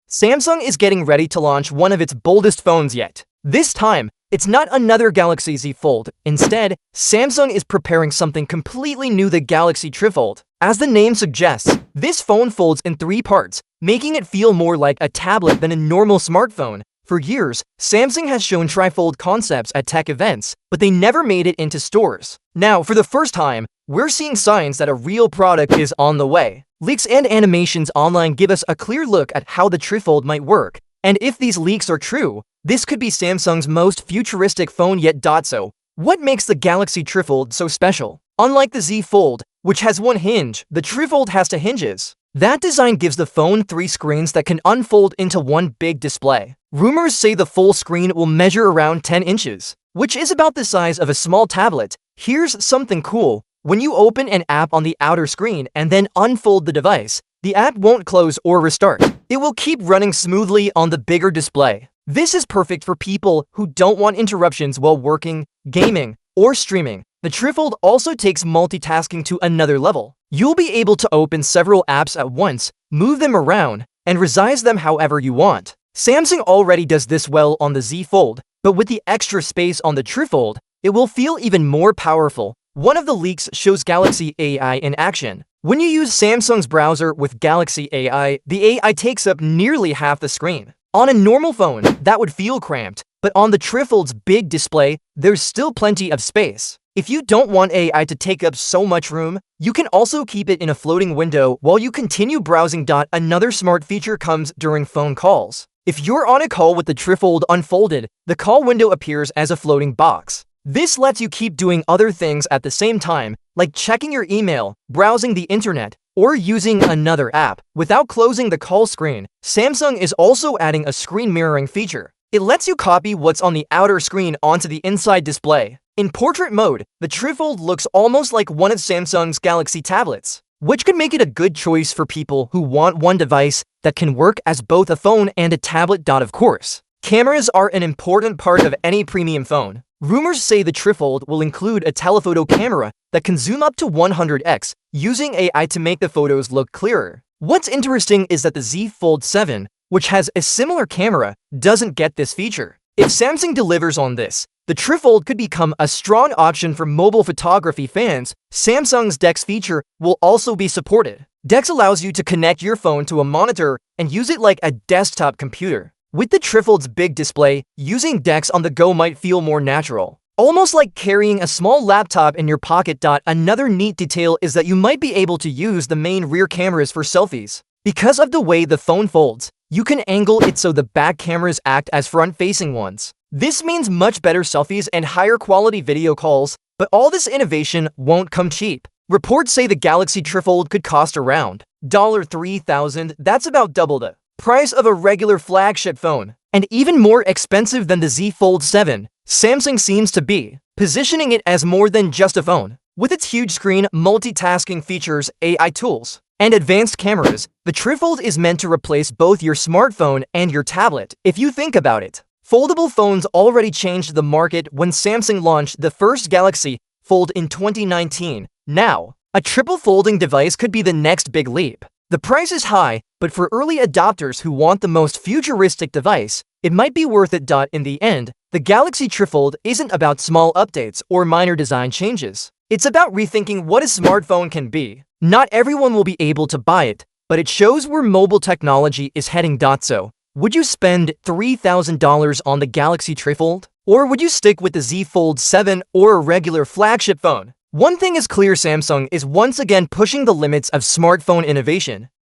Samsung is getting ready to launch one of its boldest phones yet. This time, it's not another Galaxy Z Fold. Instead, Samsung is preparing something completely new, the Galaxy TriFold. As the name suggests, this phone folds in 3 parts, making it feel more like a tablet than a normal smartphone. For years, Samsung has shown TriFold concepts at tech events, but they never made it into stores. Now, for the first time, we're seeing signs that a real product is on the way. Leaks and animations online give us a clear look at how the TriFold might work, and if these leaks are true, this could be Samsung's most futuristic phone yet. So, what makes the Galaxy TriFold so special? Unlike the Z Fold, which has one hinge, the TriFold has 2 hinges. That design gives the phone 3 screens that can unfold into one big display. Rumors say the full screen will measure around 10 inches, which is about the size of a small tablet. Here's something cool. When you open an app on the outer screen and then unfold the device, the app won't close or restart. It will keep running smoothly on the bigger display. This is perfect for people who don't want interruptions while working, gaming, or streaming. The TriFold also takes multitasking to another level. You'll be able to open several apps at once, move them around, and resize them however you want. Samsung already does this well on the Z Fold, but with the extra space on the TriFold, it will feel even more powerful. One of the leaks shows Galaxy AI in action. When you use Samsung's browser with Galaxy AI, the AI takes up nearly half the screen. On a normal phone, that would feel cramped, but on the TriFold's big display, there's still plenty of space. If you don't want AI to take up so much room, you can also keep it in a floating window while you continue browsing. Another smart feature comes during phone calls. If you're on a call with the TriFold unfolded, the call window appears as a floating box. This lets you keep doing other things at the same time, like checking your email, browsing the internet, or using another app. Without closing the call screen, Samsung is also adding a screen mirroring feature. It lets you copy what's on the outer screen onto the inside display. In portrait mode, the TriFold looks almost like one of Samsung's Galaxy tablets, which could make it a good choice for people who want one device that can work as both a phone and a tablet. Of course, cameras are an important part of any premium phone. Rumors say the TriFold will include a telephoto camera that can zoom up to 100x, using AI to make the photos look clearer. What's interesting is that the Z Fold 7, which has a similar camera, doesn't get this feature. If Samsung delivers on this, the TriFold could become a strong option for mobile photography fans. Samsung's DeX feature will also be supported. DeX allows you to connect your phone to a monitor and use it like a desktop computer. With the TriFold's big display, using DeX on the go might feel more natural, almost like carrying a small laptop in your pocket. Another neat detail is that you might be able to use the main rear cameras for selfies. Because of the way the phone folds, you can angle it so the back cameras act as front-facing ones. This means much better selfies and higher quality video calls, but all this innovation won't come cheap. Reports say the Galaxy TriFold could cost around $3,000. That's about double the price of a regular flagship phone, and even more expensive than the Z Fold 7. Samsung seems to be positioning it as more than just a phone. With its huge screen, multitasking features, AI tools, and advanced cameras, the TriFold is meant to replace both your smartphone and your tablet. If you think about it, foldable phones already changed the market when Samsung launched the first Galaxy Fold in 2019. Now, a triple folding device could be the next big leap. The price is high, but for early adopters who want the most futuristic device, it might be worth it. In the end, the Galaxy TriFold isn't about small updates or minor design changes. It's about rethinking what a smartphone can be. Not everyone will be able to buy it, but it shows where mobile technology is heading. So, would you spend $3,000 on the Galaxy TriFold? Or would you stick with the Z Fold 7 or a regular flagship phone? One thing is clear, Samsung is once again pushing the limits of smartphone innovation.